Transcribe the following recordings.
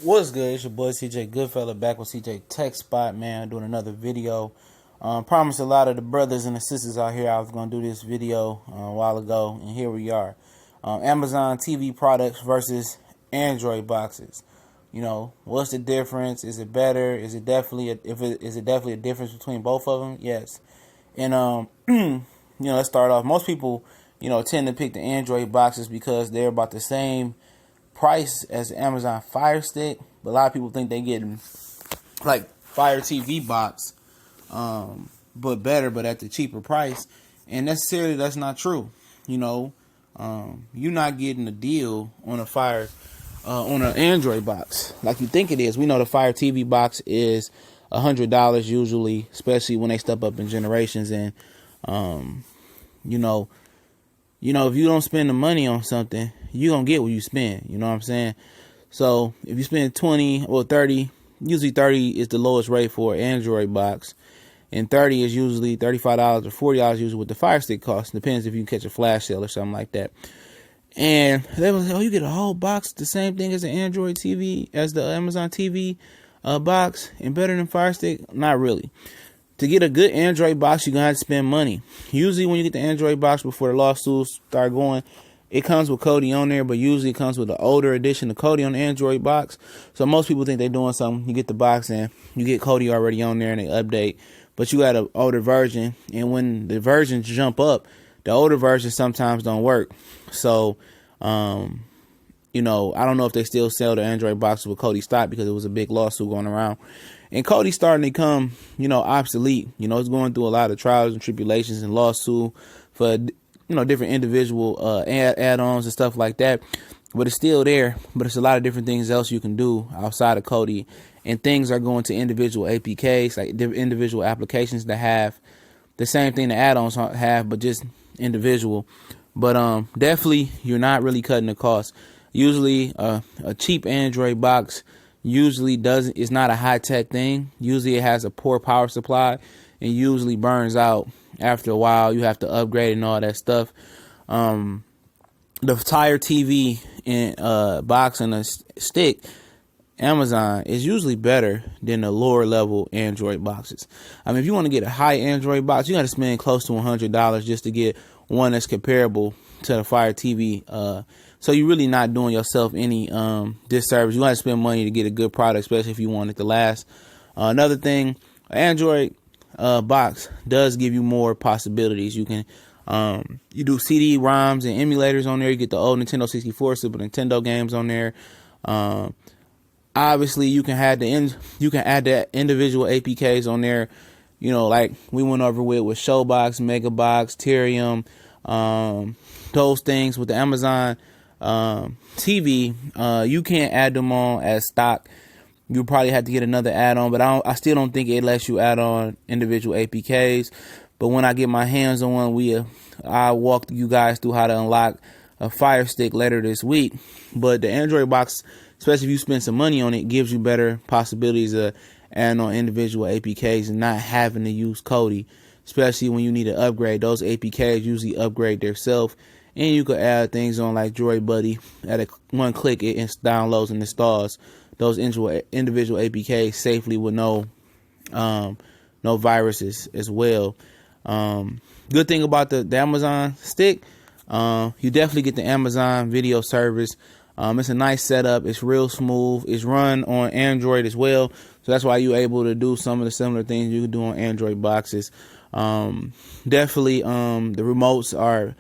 What's good? It's your boy CJ Goodfella back with CJ Tech Spot, man, doing another video. Promised a lot of the brothers and the sisters out here I was going to do this video a while ago, and here we are. Amazon TV products versus Android boxes. You know, what's the difference? Is it better? Is it definitely a difference between both of them? Yes. And let's start off. Most people, tend to pick the Android boxes because they're about the same price as the Amazon Fire Stick, but a lot of people think they're getting like Fire TV box, but better, but at the cheaper price. And necessarily that's not true. You're not getting a deal on a Fire on an Android box like you think it is. We know the Fire TV box is $100 usually, especially when they step up in generations. And if you don't spend the money on something, you're going to get what you spend. You know what I'm saying? So if you spend 20 or 30, usually 30 is the lowest rate for an Android box. And 30 is usually $35 or $40 usually what the Fire Stick costs. Depends if you can catch a flash sale or something like that. And they will say, oh, you get a whole box, the same thing as the Android TV, as the Amazon TV box, and better than Fire Stick? Not really. To get a good Android box, you're going to have to spend money. Usually when you get the Android box before the lawsuits start going, it comes with Kodi on there, but usually it comes with the older edition of Kodi on the Android box. So most people think they're doing something. You get the box and you get Kodi already on there and they update. But you got an older version, and when the versions jump up, the older versions sometimes don't work. So, I don't know if they still sell the Android boxes with Kodi stock because it was a big lawsuit going around. And Kodi's starting to become, obsolete. It's going through a lot of trials and tribulations and lawsuit for, different individual add-ons and stuff like that. But it's still there. But it's a lot of different things else you can do outside of Kodi. And things are going to individual APKs, like individual applications that have the same thing the add-ons have, but just individual. But definitely, you're not really cutting the cost. Usually, a cheap Android box usually it's not a high-tech thing. Usually it has a poor power supply and usually burns out after a while. You have to upgrade and all that stuff. The Fire TV and box and a stick, Amazon, is usually better than the lower level Android boxes. I mean, if you want to get a high Android box, you got to spend close to $100 just to get one that's comparable to the Fire TV. So you're really not doing yourself any disservice. You have to spend money to get a good product, especially if you want it to last. Another thing, Android box does give you more possibilities. You can you do CD-ROMs and emulators on there. You get the old Nintendo 64, Super Nintendo games on there. Obviously, you can add the individual APKs on there. Like we went over with Showbox, Megabox, Terium, those things with the Amazon TV. You can't add them on as stock. You probably have to get another add-on, but I still don't think it lets you add on individual APKs. But when I get my hands on one, I'll walk you guys through how to unlock a Fire Stick later this week. But the Android box, especially if you spend some money on it, gives you better possibilities of adding on individual APKs and not having to use Kodi, especially when you need to upgrade. Those APKs usually upgrade themselves, and you could add things on like Droid Buddy. At one click, it downloads and installs those individual APKs safely with no viruses as well. Good thing about the Amazon stick, you definitely get the Amazon video service. It's a nice setup. It's real smooth. It's run on Android as well. So that's why you're able to do some of the similar things you can do on Android boxes. Definitely, the remotes are,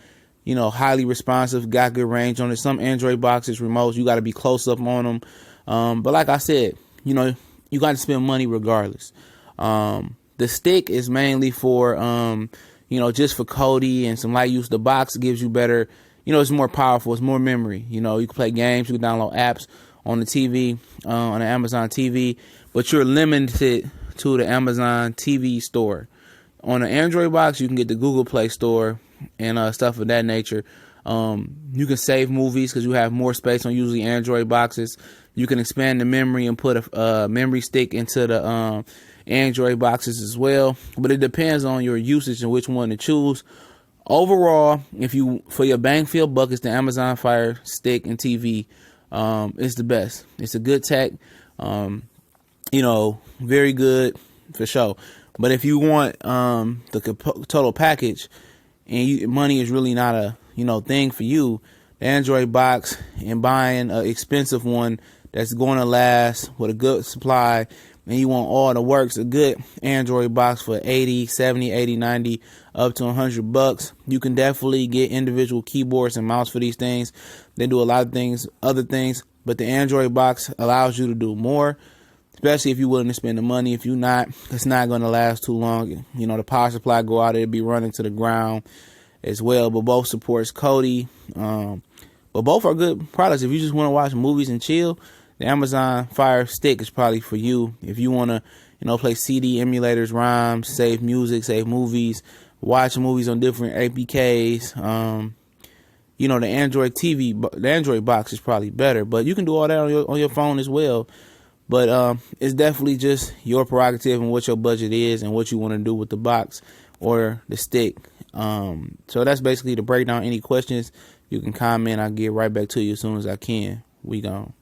highly responsive, got good range on it. Some Android boxes, remotes, you got to be close up on them. But like I said, you got to spend money regardless. The stick is mainly for, just for Kodi and some light use. The box gives you better, it's more powerful. It's more memory. You can play games. You can download apps on the TV, on the Amazon TV. But you're limited to the Amazon TV store. On the Android box, you can get the Google Play Store and stuff of that nature. You can save movies because you have more space on usually Android boxes. You can expand the memory and put a memory stick into the Android boxes as well. But it depends on your usage and which one to choose. Overall, for your bang for your buck, it's the Amazon Fire Stick and TV. It's the best. It's a good tech. Very good for sure. But if you want the total package, and money is really not a thing for you, the Android box and buying an expensive one that's going to last with a good supply, and you want all the works, a good Android box for 80, 70, 80, 90, up to $100. You can definitely get individual keyboards and mouse for these things. They do a lot of things, other things, but the Android box allows you to do more, especially if you're willing to spend the money. If you're not, it's not going to last too long. The power supply go out, it'll be running to the ground as well. But both supports Kodi. But both are good products. If you just want to watch movies and chill, the Amazon Fire Stick is probably for you. If you want to, play CD emulators, ROMs, save music, save movies, watch movies on different APKs, the Android box is probably better. But you can do all that on your phone as well. But it's definitely just your prerogative and what your budget is and what you want to do with the box or the stick. So that's basically the breakdown. Any questions, you can comment. I'll get right back to you as soon as I can. We gone.